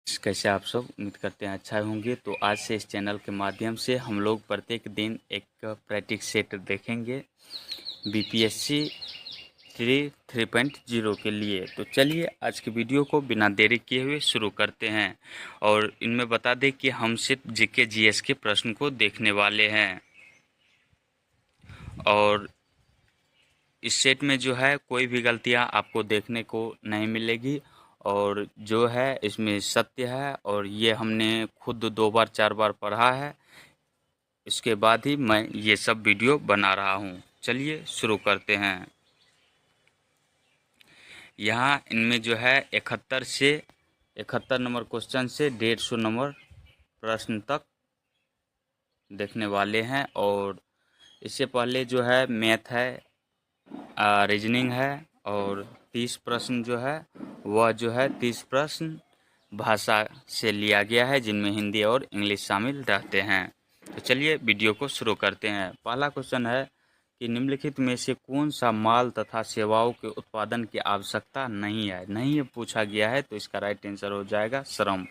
कैसे आप सब उम्मीद करते हैं अच्छा होंगे। तो आज से इस चैनल के माध्यम से हम लोग प्रत्येक दिन एक प्रैक्टिस सेट देखेंगे बीपीएससी 3.0 के लिए। तो चलिए आज की वीडियो को बिना देरी किए हुए शुरू करते हैं और इनमें बता दें कि हम सिर्फ जीके जीएस के प्रश्न को देखने वाले हैं और इस सेट में जो है कोई भी गलतियां आपको देखने को नहीं मिलेगी और जो है इसमें सत्य है और ये हमने खुद 2 बार 4 बार पढ़ा है। इसके बाद ही मैं ये सब वीडियो बना रहा हूँ। चलिए शुरू करते हैं। यहाँ इनमें जो है 71 नंबर क्वेश्चन से 150 नंबर प्रश्न तक देखने वाले हैं और इससे पहले जो है मैथ है, रीजनिंग है और 30 प्रश्न जो है वह जो है 30 प्रश्न भाषा से लिया गया है जिनमें हिंदी और इंग्लिश शामिल रहते हैं। तो चलिए वीडियो को शुरू करते हैं। पहला क्वेश्चन है कि निम्नलिखित में से कौन सा माल तथा सेवाओं के उत्पादन की आवश्यकता नहीं है। नहीं पूछा गया है तो इसका राइट आंसर हो जाएगा श्रम।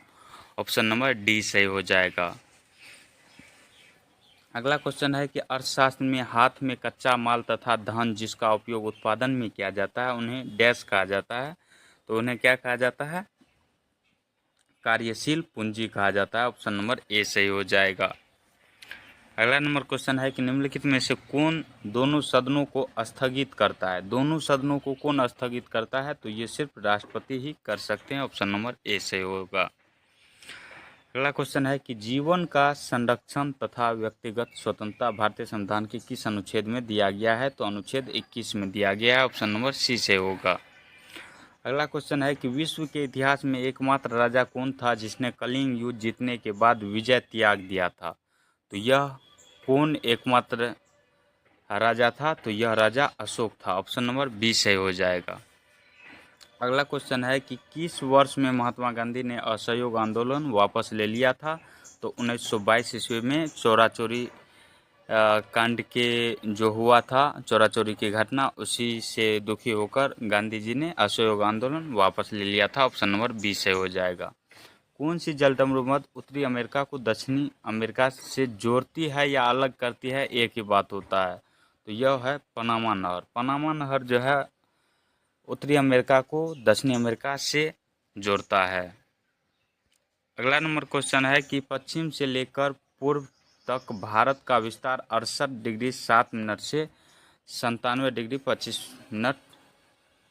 ऑप्शन नंबर डी सही हो जाएगा। अगला क्वेश्चन है कि अर्थशास्त्र में हाथ में कच्चा माल तथा धन जिसका उपयोग उत्पादन में किया जाता है उन्हें डैश कहा जाता है। तो उन्हें क्या कहा जाता है? कार्यशील पूंजी कहा जाता है। ऑप्शन नंबर ए सही हो जाएगा। अगला नंबर क्वेश्चन है कि निम्नलिखित में से कौन दोनों सदनों को स्थगित करता है। दोनों सदनों को कौन स्थगित करता है? तो ये सिर्फ राष्ट्रपति ही कर सकते हैं। ऑप्शन नंबर ए सही होगा। अगला क्वेश्चन है कि जीवन का संरक्षण तथा व्यक्तिगत स्वतंत्रता भारतीय संविधान के किस अनुच्छेद में दिया गया है? तो अनुच्छेद 21 में दिया गया है। ऑप्शन नंबर सी से होगा। अगला क्वेश्चन है कि विश्व के इतिहास में एकमात्र राजा कौन था जिसने कलिंग युद्ध जीतने के बाद विजय त्याग दिया था? तो यह कौन एकमात्र राजा था? तो यह राजा अशोक था। ऑप्शन नंबर बी सही हो जाएगा। अगला क्वेश्चन है कि किस वर्ष में महात्मा गांधी ने असहयोग आंदोलन वापस ले लिया था? तो 1922 ईस्वी में चोरा चोरी कांड के जो हुआ था, चोरा चोरी की घटना, उसी से दुखी होकर गांधी जी ने असहयोग आंदोलन वापस ले लिया था। ऑप्शन नंबर बी सही हो जाएगा। कौन सी जलडमरू मध उत्तरी अमेरिका को दक्षिणी अमेरिका से जोड़ती है या अलग करती है? एक ही बात होता है। तो यह है पनामा नहर। पनामा नहर जो है उत्तरी अमेरिका को दक्षिणी अमेरिका से जोड़ता है। अगला नंबर क्वेश्चन है कि पश्चिम से लेकर पूर्व तक भारत का विस्तार 68 डिग्री 7 मिनट से 97 डिग्री 25 मिनट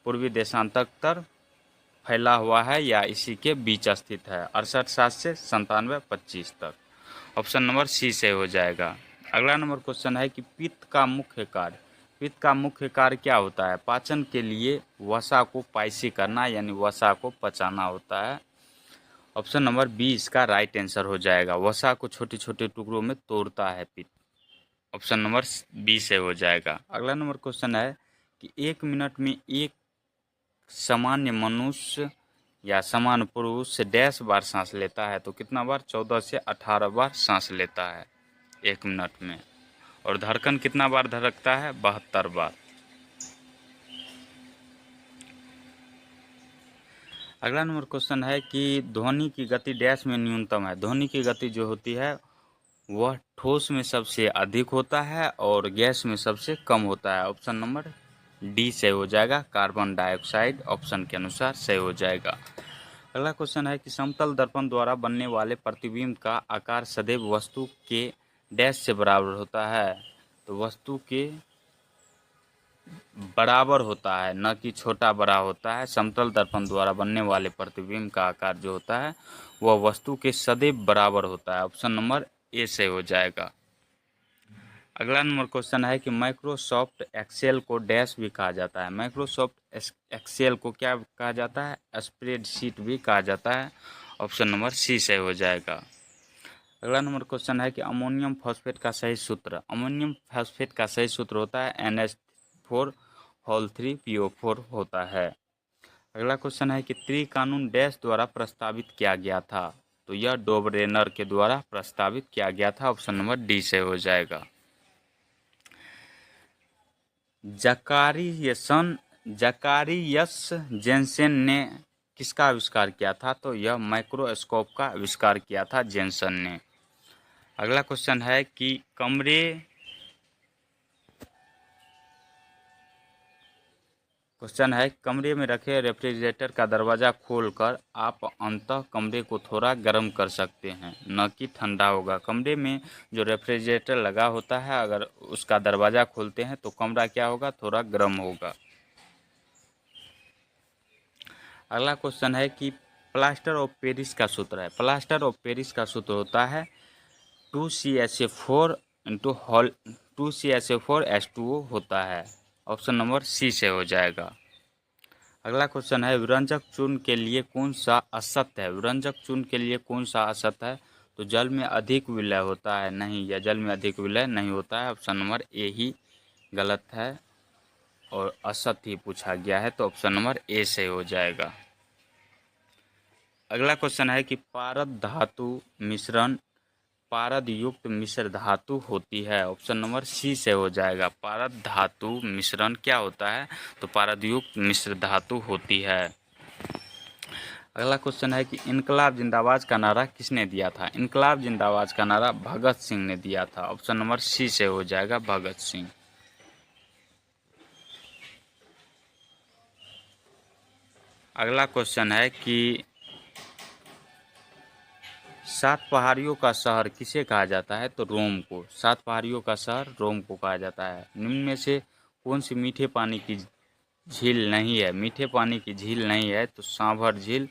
पूर्वी देशांतर तक फैला हुआ है या इसी के बीच स्थित है? 68 से 97 25 तक। ऑप्शन नंबर सी से हो जाएगा। अगला नंबर क्वेश्चन है कि पित्त का मुख्य कार्य। पित्त का मुख्य कार्य क्या होता है? पाचन के लिए वसा को पाइसी करना यानी वसा को पचाना होता है। ऑप्शन नंबर बी इसका राइट आंसर हो जाएगा। वसा को छोटे छोटे टुकड़ों में तोड़ता है पित्त। ऑप्शन नंबर बी से हो जाएगा। अगला नंबर क्वेश्चन है कि 1 मिनट में एक सामान्य मनुष्य या सामान्य पुरुष डैश बार सांस लेता है? तो कितना बार? 14 से 18 बार सांस लेता है 1 मिनट में। और धड़कन कितना बार धड़कता है? 72 बार। अगला नंबर क्वेश्चन है कि ध्वनि की गति डैश में न्यूनतम है। ध्वनि की गति जो होती है वह ठोस में सबसे अधिक होता है और गैस में सबसे कम होता है। ऑप्शन नंबर डी से हो जाएगा। कार्बन डाइऑक्साइड ऑप्शन के अनुसार सही हो जाएगा। अगला क्वेश्चन है कि समतल दर्पण द्वारा बनने वाले प्रतिबिंब का आकार सदैव वस्तु के डैश से बराबर होता है? तो वस्तु के बराबर होता है, न कि छोटा बड़ा होता है। समतल दर्पण द्वारा बनने वाले प्रतिबिंब का आकार जो होता है वह वस्तु के सदैव बराबर होता है। ऑप्शन नंबर ए से हो जाएगा। अगला नंबर क्वेश्चन है कि माइक्रोसॉफ्ट एक्सेल को डैश भी कहा जाता है। माइक्रोसॉफ्ट एक्सेल को क्या कहा जाता है? स्प्रेडशीट भी कहा जाता है। ऑप्शन नंबर सी से हो जाएगा। अगला नंबर क्वेश्चन है कि अमोनियम फॉस्फेट का सही सूत्र। अमोनियम फॉस्फेट का सही सूत्र होता है NH4 होता है। अगला क्वेश्चन है कि त्रिकानून डैश द्वारा प्रस्तावित किया गया था? तो यह डोबरेनर के द्वारा प्रस्तावित किया गया था। ऑप्शन नंबर डी से हो जाएगा। जकारियस जेनसेन ने किसका आविष्कार किया था? तो यह माइक्रोस्कोप का आविष्कार किया था जेनसन ने। अगला क्वेश्चन है कि कमरे में रखे रेफ्रिजरेटर का दरवाज़ा खोलकर आप अंततः कमरे को थोड़ा गर्म कर सकते हैं, न कि ठंडा होगा। कमरे में जो रेफ्रिजरेटर लगा होता है, अगर उसका दरवाज़ा खोलते हैं तो कमरा क्या होगा? थोड़ा गर्म होगा। अगला क्वेश्चन है कि प्लास्टर ऑफ पेरिस का सूत्र है। प्लास्टर ऑफ पेरिस का सूत्र होता है 2CSA4 इंटू हॉल 2CSA4H2O होता है। ऑप्शन नंबर सी से हो जाएगा। अगला क्वेश्चन है विरंजक चूर्ण के लिए कौन सा असत्य है? विरंजक चूर्ण के लिए कौन सा असत्य है? तो जल में अधिक विलय होता है, नहीं, या जल में अधिक विलय नहीं होता है। ऑप्शन नंबर ए ही गलत है और असत्य ही पूछा गया है, तो ऑप्शन नंबर ए से हो जाएगा। अगला क्वेश्चन है कि पारद धातु मिश्रण पारद युक्त मिश्र धातु होती है। ऑप्शन नंबर सी से हो जाएगा। पारद धातु मिश्रण क्या होता है? तो पारद युक्त मिश्र धातु होती है। अगला क्वेश्चन है कि इनकलाब जिंदाबाद का नारा किसने दिया था? इनकलाब जिंदाबाद का नारा भगत सिंह ने दिया था। ऑप्शन नंबर सी से हो जाएगा, भगत सिंह। अगला क्वेश्चन है कि 7 पहाड़ियों का शहर किसे कहा जाता है? तो रोम को। 7 पहाड़ियों का शहर रोम को कहा जाता है। निम्न में से कौन सी मीठे पानी की झील नहीं है? मीठे पानी की झील नहीं है तो सांभर झील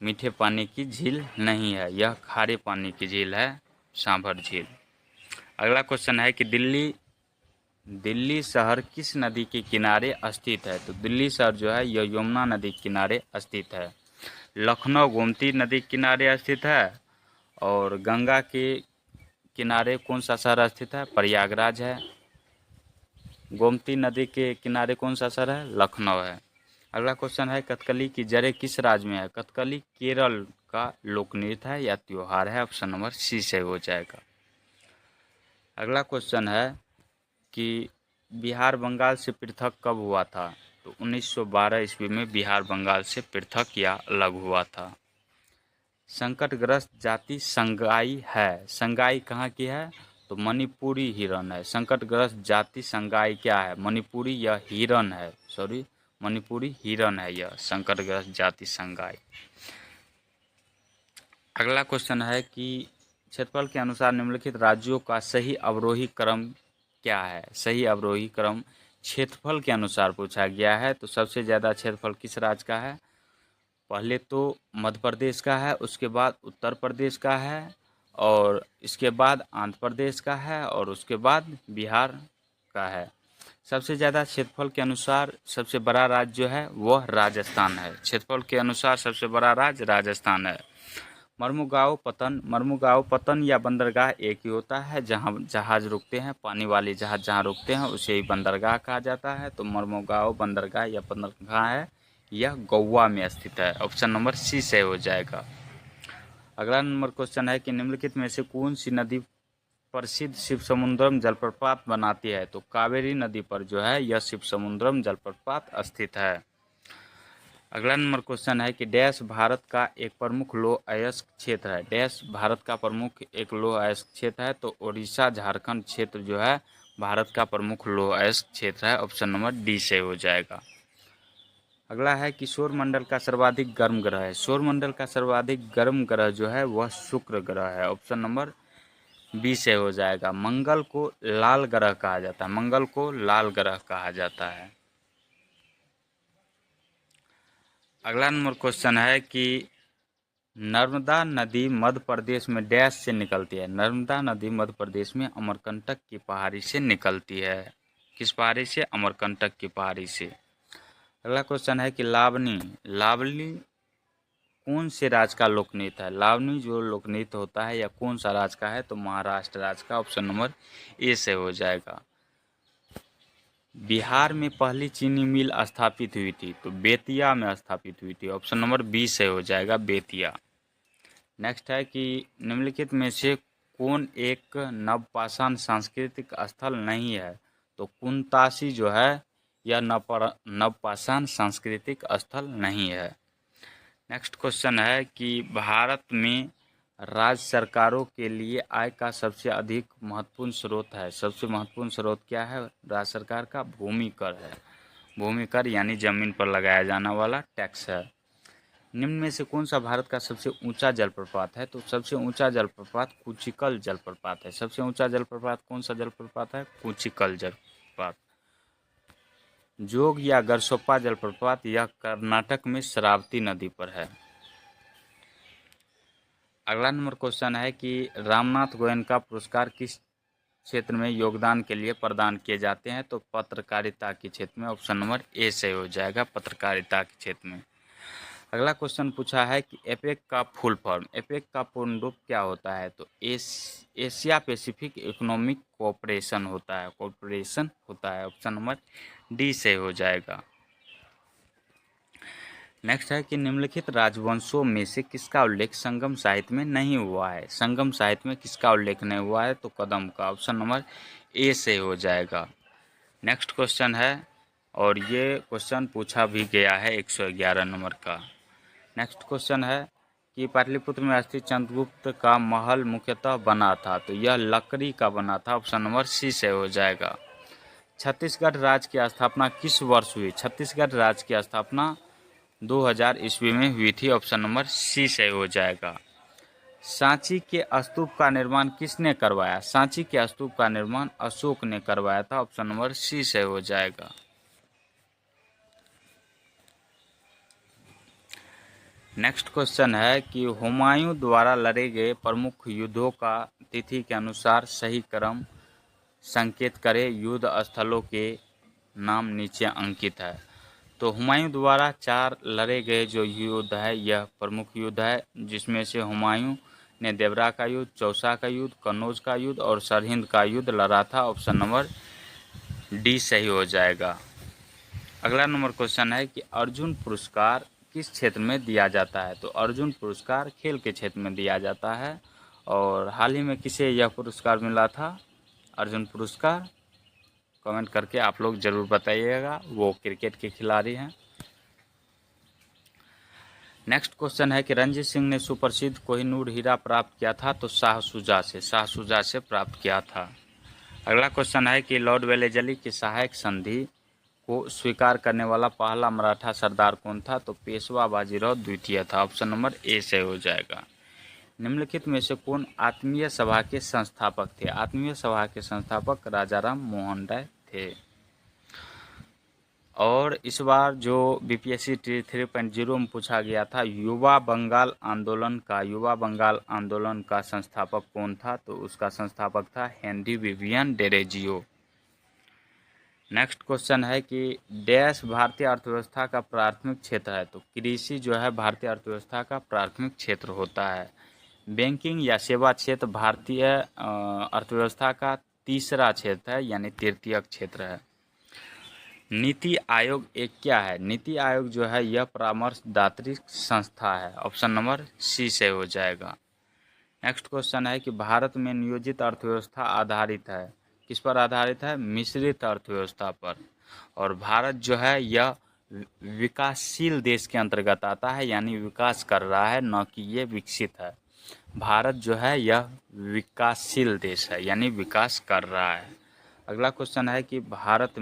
मीठे पानी की झील नहीं है, यह खारे पानी की झील है, सांभर झील। अगला क्वेश्चन है कि दिल्ली शहर किस नदी के किनारे स्थित है? तो दिल्ली शहर जो है यह यमुना नदी के किनारे स्थित है। लखनऊ गोमती नदी के किनारे स्थित है और गंगा के किनारे कौन सा शहर स्थित है? प्रयागराज है। गोमती नदी के किनारे कौन सा शहर है? लखनऊ है। अगला क्वेश्चन है कथकली की जड़ें किस राज्य में है? कथकली केरल का लोक नृत्य है या त्योहार है। ऑप्शन नंबर सी से हो जाएगा। अगला क्वेश्चन है कि बिहार बंगाल से पृथक कब हुआ था? तो 1912 ईस्वी में बिहार बंगाल से पृथक या अलग हुआ था। संकटग्रस्त जाति संगाई है। संगाई कहाँ की है? तो मणिपुरी हिरन है। संकटग्रस्त जाति संगाई क्या है? मणिपुरी या हिरन है, सॉरी, मणिपुरी हिरन है यह संकटग्रस्त जाति संगाई। अगला क्वेश्चन है कि क्षेत्रफल के अनुसार निम्नलिखित राज्यों का सही अवरोही क्रम क्या है? सही अवरोही क्रम क्षेत्रफल के अनुसार पूछा गया है। तो सबसे ज़्यादा क्षेत्रफल किस राज्य का है? पहले तो मध्य प्रदेश का है, उसके बाद उत्तर प्रदेश का है और इसके बाद आंध्र प्रदेश का है और उसके बाद बिहार का है। सबसे ज़्यादा क्षेत्रफल के अनुसार सबसे बड़ा राज्य जो है वह राजस्थान है। क्षेत्रफल के अनुसार सबसे बड़ा राज्य राजस्थान है। मर्मुगांव पतन या बंदरगाह एक ही होता है, जहां जहाज रुकते हैं, पानी वाले जहाज जहां रुकते हैं उसे ही बंदरगाह कहा जाता है। तो मर्मुगांव बंदरगाह या बंदरगाह है, यह गोवा में स्थित है। ऑप्शन नंबर सी से हो जाएगा। अगला नंबर क्वेश्चन है कि निम्नलिखित में से कौन सी नदी प्रसिद्ध शिवसमुद्रम जलप्रपात बनाती है? तो कावेरी नदी पर जो है यह शिवसमुद्रम जलप्रपात स्थित है। अगला नंबर क्वेश्चन है कि डैश भारत का एक प्रमुख लौह अयस्क क्षेत्र है। डैश भारत का प्रमुख एक लौह अयस्क क्षेत्र है। तो उड़ीसा झारखंड क्षेत्र जो है भारत का प्रमुख लौह अयस्क क्षेत्र है। ऑप्शन नंबर डी से हो जाएगा। अगला है कि सौरमंडल का सर्वाधिक गर्म ग्रह है। सौरमंडल का सर्वाधिक गर्म ग्रह जो है वह शुक्र ग्रह है। ऑप्शन नंबर बी से हो जाएगा। मंगल को लाल ग्रह कहा जाता है। मंगल को लाल ग्रह कहा जाता है। अगला नंबर क्वेश्चन है कि नर्मदा नदी मध्य प्रदेश में डैश से निकलती है। नर्मदा नदी मध्य प्रदेश में अमरकंटक की पहाड़ी से निकलती है। किस पहाड़ी से? अमरकंटक की पहाड़ी से। अगला क्वेश्चन है कि लावली कौन से राज्य का लोकनृत्य है? लावनी जो लोकनृत्य होता है या कौन सा राज्य का है? तो महाराष्ट्र राज्य का। ऑप्शन नंबर ए से हो जाएगा। बिहार में पहली चीनी मिल स्थापित हुई थी, तो बेतिया में स्थापित हुई थी। ऑप्शन नंबर बी से हो जाएगा, बेतिया। नेक्स्ट है कि निम्नलिखित में से कौन एक नवपाषाण सांस्कृतिक स्थल नहीं है? तो कुंतासी जो है यह नवपाषाण सांस्कृतिक स्थल नहीं है। नेक्स्ट क्वेश्चन है कि भारत में राज्य सरकारों के लिए आय का सबसे अधिक महत्वपूर्ण स्रोत है। सबसे महत्वपूर्ण स्रोत क्या है राज्य सरकार का? भूमि कर है। भूमि कर यानी जमीन पर लगाया जाने वाला टैक्स है। निम्न में से कौन सा भारत का सबसे ऊंचा जलप्रपात है? तो सबसे ऊंचा जलप्रपात कुचिकल जलप्रपात है। सबसे ऊंचा जलप्रपात कौन सा जलप्रपात है? कुचिकल जलप्रपात। जोग या गरसोप्पा जलप्रपात यह कर्नाटक में शरावती नदी पर है। अगला नंबर क्वेश्चन है कि रामनाथ गोयनका पुरस्कार किस क्षेत्र में योगदान के लिए प्रदान किए जाते हैं? तो पत्रकारिता के क्षेत्र में। ऑप्शन नंबर ए सही हो जाएगा, पत्रकारिता के क्षेत्र में। अगला क्वेश्चन पूछा है कि एपेक का फुल फॉर्म, एपेक का पूर्ण रूप क्या होता है? तो एशिया पैसिफिक इकोनॉमिक कोऑपरेशन होता है, कोऑपरेशन होता है। ऑप्शन नंबर डी सही हो जाएगा। नेक्स्ट है कि निम्नलिखित राजवंशों में से किसका उल्लेख संगम साहित्य में नहीं हुआ है? संगम साहित्य में किसका उल्लेख नहीं हुआ है? तो कदम का। ऑप्शन नंबर ए से हो जाएगा। नेक्स्ट क्वेश्चन है और ये क्वेश्चन पूछा भी गया है 111 नंबर का। नेक्स्ट क्वेश्चन है कि पाटलिपुत्र में स्थित चंद्रगुप्त का महल मुख्यतः बना था, तो यह लकड़ी का बना था। ऑप्शन नंबर सी से हो जाएगा। छत्तीसगढ़ राज्य की स्थापना किस वर्ष हुई? छत्तीसगढ़ राज्य की स्थापना 2000 ईस्वी में हुई थी। ऑप्शन नंबर सी से हो जाएगा। सांची के स्तूप का निर्माण किसने करवाया? सांची के स्तूप का निर्माण अशोक ने करवाया था। ऑप्शन नंबर सी से हो जाएगा। नेक्स्ट क्वेश्चन है कि हुमायूं द्वारा लड़े गए प्रमुख युद्धों का तिथि के अनुसार सही क्रम संकेत करें। युद्ध स्थलों के नाम नीचे अंकित है। तो हुमायूं द्वारा 4 लड़े गए जो युद्ध है यह प्रमुख युद्ध है, जिसमें से हुमायूं ने देवरा का युद्ध, चौसा का युद्ध, कन्नौज का युद्ध और सरहिंद का युद्ध लड़ा था। ऑप्शन नंबर डी सही हो जाएगा। अगला नंबर क्वेश्चन है कि अर्जुन पुरस्कार किस क्षेत्र में दिया जाता है? तो अर्जुन पुरस्कार खेल के क्षेत्र में दिया जाता है। और हाल ही में किसे यह पुरस्कार मिला था अर्जुन पुरस्कार? कमेंट करके आप लोग ज़रूर बताइएगा, वो क्रिकेट के खिलाड़ी हैं। नेक्स्ट क्वेश्चन है कि रंजीत सिंह ने सुप्रसिद्ध कोहिनूर हीरा प्राप्त किया था, तो शाह शुजा से प्राप्त किया था। अगला क्वेश्चन है कि लॉर्ड वेलेजली की सहायक संधि को स्वीकार करने वाला पहला मराठा सरदार कौन था? तो पेशवा बाजीराव द्वितीय था। ऑप्शन नंबर ए से हो जाएगा। निम्नलिखित में से कौन आत्मीय सभा के संस्थापक थे? आत्मीय सभा के संस्थापक राजाराम मोहन राय थे। और इस बार जो बीपीएससी 3.0 में पूछा गया था युवा बंगाल आंदोलन का संस्थापक कौन था? तो उसका संस्थापक था Henry Vivian Derozio. Next question है कि डैश भारतीय अर्थव्यवस्था का प्राथमिक क्षेत्र है? तो कृषि जो है भारतीय अर्थव्यवस्था का प्राथमिक क्षेत्र होता है। बैंकिंग या सेवा क्षेत्र भारतीय अर्थव्यवस्था का तीसरा क्षेत्र है, यानी तृतीयक क्षेत्र है। नीति आयोग एक क्या है? नीति आयोग जो है यह परामर्शदात्री संस्था है। ऑप्शन नंबर सी से हो जाएगा। नेक्स्ट क्वेश्चन है कि भारत में नियोजित अर्थव्यवस्था आधारित है, किस पर आधारित है? मिश्रित अर्थव्यवस्था पर। और भारत जो है यह विकासशील देश के अंतर्गत आता है, यानी विकास कर रहा है, न कि ये विकसित है। भारत जो है यह विकासशील देश है, यानी विकास कर रहा है। अगला क्वेश्चन है कि भारत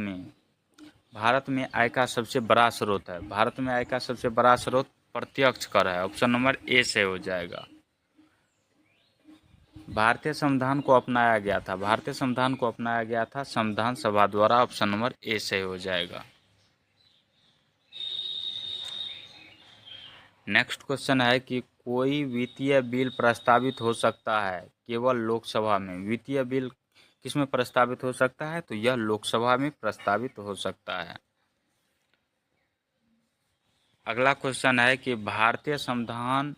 में आय का सबसे बड़ा स्रोत है। भारत में आय का सबसे बड़ा स्रोत प्रत्यक्ष कर है। ऑप्शन नंबर ए से हो जाएगा। भारतीय संविधान को अपनाया गया था। भारतीय संविधान को अपनाया गया था संविधान सभा द्वारा। ऑप्शन नंबर ए से हो जाएगा। नेक्स्ट क्वेश्चन है कि कोई वित्तीय बिल प्रस्तावित हो सकता है केवल लोकसभा में। वित्तीय बिल किसमें प्रस्तावित हो सकता है? तो यह लोकसभा में प्रस्तावित हो सकता है। अगला क्वेश्चन है कि भारतीय संविधान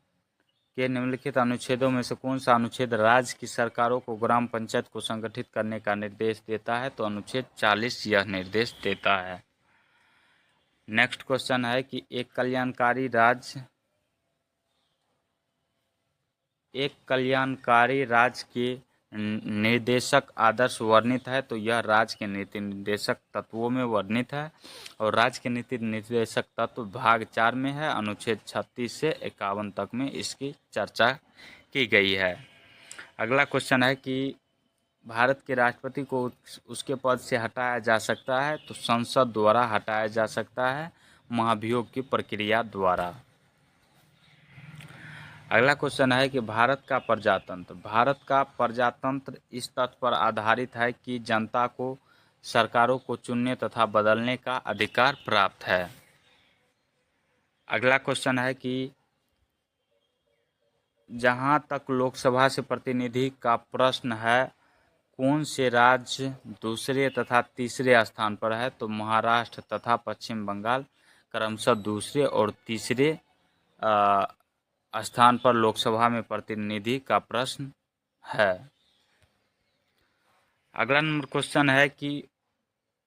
के निम्नलिखित अनुच्छेदों में से कौन सा अनुच्छेद राज्य की सरकारों को ग्राम पंचायत को संगठित करने का निर्देश देता है? तो अनुच्छेद 40 यह निर्देश देता है। नेक्स्ट क्वेश्चन है कि एक कल्याणकारी राज्य के निर्देशक आदर्श वर्णित है, तो यह राज्य के नीति निर्देशक तत्वों में वर्णित है और राज्य के नीति निर्देशक तत्व भाग 4 में है। अनुच्छेद 36 से 51 तक में इसकी चर्चा की गई है। अगला क्वेश्चन है कि भारत के राष्ट्रपति को उसके पद से हटाया जा सकता है, तो संसद द्वारा हटाया जा सकता है, महाभियोग की प्रक्रिया द्वारा। अगला क्वेश्चन है कि भारत का प्रजातंत्र इस तथ्य पर आधारित है कि जनता को सरकारों को चुनने तथा बदलने का अधिकार प्राप्त है। अगला क्वेश्चन है कि जहां तक लोकसभा से प्रतिनिधि का प्रश्न है, कौन से राज्य दूसरे तथा तीसरे स्थान पर है, तो महाराष्ट्र तथा पश्चिम बंगाल क्रमशः दूसरे और तीसरे स्थान पर लोकसभा में प्रतिनिधि का प्रश्न है। अगला नंबर क्वेश्चन है कि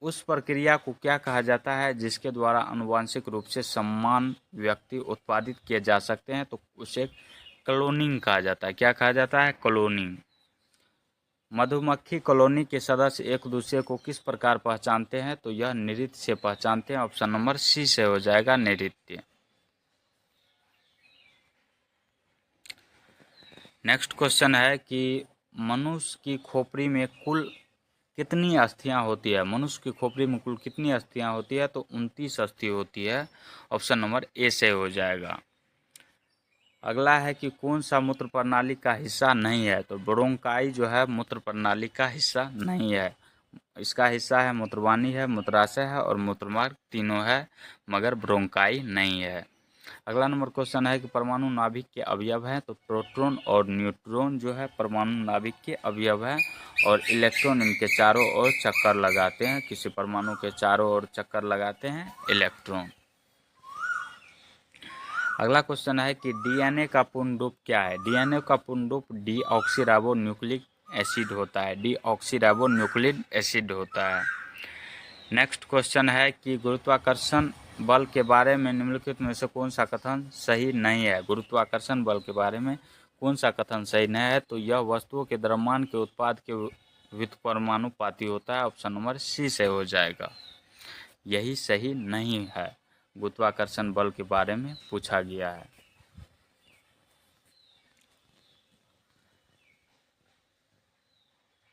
उस प्रक्रिया को क्या कहा जाता है जिसके द्वारा आनुवांशिक रूप से समान व्यक्ति उत्पादित किए जा सकते हैं, तो उसे क्लोनिंग कहा जाता है। क्या कहा जाता है? क्लोनिंग। मधुमक्खी कॉलोनी के सदस्य एक दूसरे को किस प्रकार पहचानते हैं, तो यह नृत्य से पहचानते हैं। ऑप्शन नंबर सी से हो जाएगा, नृत्य। नेक्स्ट क्वेश्चन है कि मनुष्य की खोपड़ी में कुल कितनी अस्थियां होती है? मनुष्य की खोपड़ी में कुल कितनी अस्थियां होती है, तो 29 अस्थि होती है। ऑप्शन नंबर ए से हो जाएगा। अगला है कि कौन सा मूत्र प्रणाली का हिस्सा नहीं है, तो ब्रोंकाई जो है मूत्र प्रणाली का हिस्सा नहीं है। इसका हिस्सा है मूत्रवाहिनी है, मूत्राशय है और मूत्रमार्ग, तीनों है, मगर ब्रोंकाई नहीं है। अगला नंबर क्वेश्चन है कि परमाणु नाभिक के अवयव हैं, तो प्रोटॉन और न्यूट्रॉन जो है परमाणु नाभिक के अवयव हैं और इलेक्ट्रॉन इनके चारों ओर चक्कर लगाते हैं। किसी परमाणु के चारों ओर चक्कर लगाते हैं इलेक्ट्रॉन। अगला क्वेश्चन है कि डीएनए का पूर्ण रूप क्या है? डीएनए का पूर्ण रूप डीऑक्सीराइबो न्यूक्लिक एसिड होता है। डीऑक्सीराइबो न्यूक्लिक एसिड होता है। नेक्स्ट क्वेश्चन है कि गुरुत्वाकर्षण बल के बारे में निम्नलिखित में से कौन सा कथन सही नहीं है? गुरुत्वाकर्षण बल के बारे में कौन सा कथन सही नहीं है, तो यह वस्तुओं के द्रव्यमान के उत्पाद के व्युत्क्रमानुपाती होता है। ऑप्शन नंबर सी से हो जाएगा। यही सही नहीं है। गुरुत्वाकर्षण बल के बारे में पूछा गया है।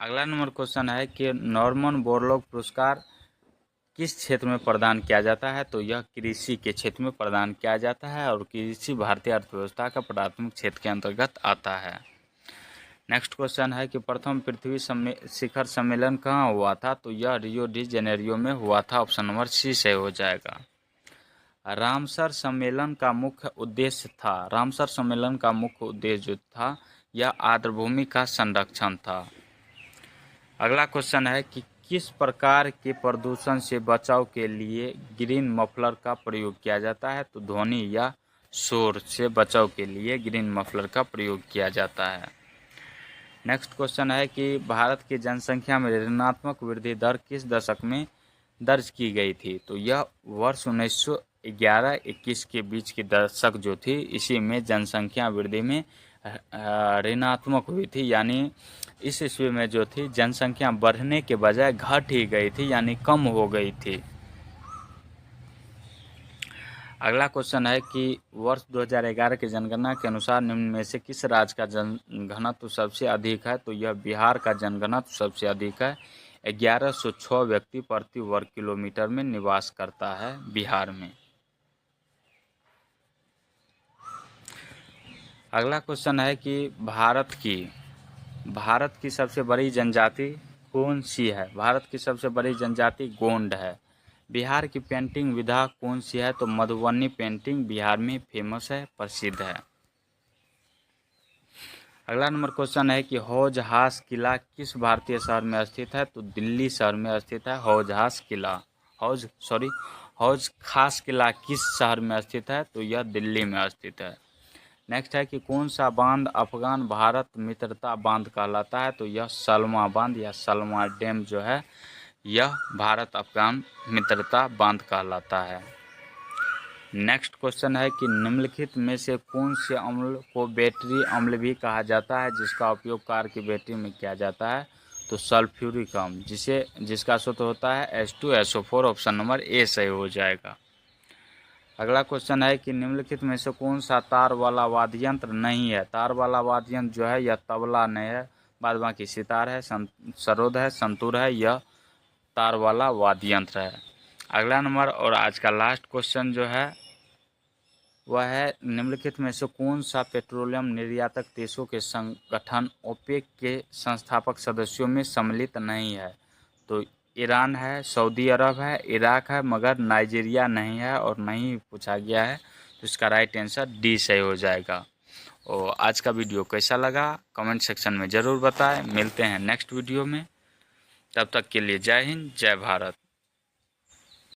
अगला नंबर क्वेश्चन है कि नॉर्मन बोरलॉग पुरस्कार किस क्षेत्र में प्रदान किया जाता है, तो यह कृषि के क्षेत्र में प्रदान किया जाता है और कृषि भारतीय अर्थव्यवस्था का प्राथमिक क्षेत्र के अंतर्गत आता है। नेक्स्ट क्वेश्चन है कि प्रथम पृथ्वी शिखर सम्मेलन कहाँ हुआ था, तो यह रियो डी जेनेरियो में हुआ था। ऑप्शन नंबर सी से हो जाएगा। रामसर सम्मेलन का मुख्य उद्देश्य जो था यह आर्द्रभूमि का संरक्षण था। अगला क्वेश्चन है कि किस प्रकार के प्रदूषण से बचाव के लिए ग्रीन मफलर का प्रयोग किया जाता है, तो ध्वनि या शोर से बचाव के लिए ग्रीन मफलर का प्रयोग किया जाता है। नेक्स्ट क्वेश्चन है कि भारत की जनसंख्या में ऋणात्मक वृद्धि दर किस दशक में दर्ज की गई थी, तो यह वर्ष 1911-21 के बीच की दशक जो थी, इसी में जनसंख्या वृद्धि में ऋणात्मक हुई थी, यानी इस ईस्वी में जो थी जनसंख्या बढ़ने के बजाय घट ही गई थी, यानी कम हो गई थी। अगला क्वेश्चन है कि वर्ष 2011 की जनगणना के अनुसार निम्न में से किस राज्य का जनघनत्व सबसे अधिक है, तो यह बिहार का जनघनत्व सबसे अधिक है। 1106 व्यक्ति प्रति वर्ग किलोमीटर में निवास करता है बिहार में। अगला क्वेश्चन है कि भारत की सबसे बड़ी जनजाति कौन सी है? भारत की सबसे बड़ी जनजाति गोंड है। बिहार की पेंटिंग विधा कौन सी है, तो मधुबनी पेंटिंग बिहार में फेमस है, प्रसिद्ध है। अगला नंबर क्वेश्चन है कि हौज खास किला किस भारतीय शहर में स्थित है, तो दिल्ली शहर में स्थित है हौज खास किला किस शहर में स्थित है, तो यह दिल्ली में स्थित है। नेक्स्ट है कि कौन सा बांध अफगान भारत मित्रता बांध कहलाता है, तो यह सलमा बांध या सलमा डैम जो है यह भारत अफगान मित्रता बांध कहलाता है। नेक्स्ट क्वेश्चन है कि निम्नलिखित में से कौन से अम्ल को बैटरी अम्ल भी कहा जाता है, जिसका उपयोग कार की बैटरी में किया जाता है? तो सल्फ्यूरिक अम्ल, जिसका सूत्र होता है H2SO4। ऑप्शन नंबर ए सही हो जाएगा। अगला क्वेश्चन है कि निम्नलिखित में से कौन सा तार वाला वाद्य यंत्र नहीं है? तार वाला वाद्य यंत्र जो है यह तबला नहीं है, बाद बाकी सितार है, सरोद है, संतूर है, यह तार वाला वाद्य यंत्र है। अगला नंबर और आज का लास्ट क्वेश्चन जो है वह है निम्नलिखित में से कौन सा पेट्रोलियम निर्यातक देशों के संगठन ओपेक के संस्थापक सदस्यों में सम्मिलित नहीं है? तो ईरान है, सऊदी अरब है, इराक है, मगर नाइजीरिया नहीं है और नहीं पूछा गया है, तो इसका राइट आंसर डी सही हो जाएगा। और आज का वीडियो कैसा लगा कमेंट सेक्शन में ज़रूर बताएं। मिलते हैं नेक्स्ट वीडियो में, तब तक के लिए जय हिंद, जय भारत।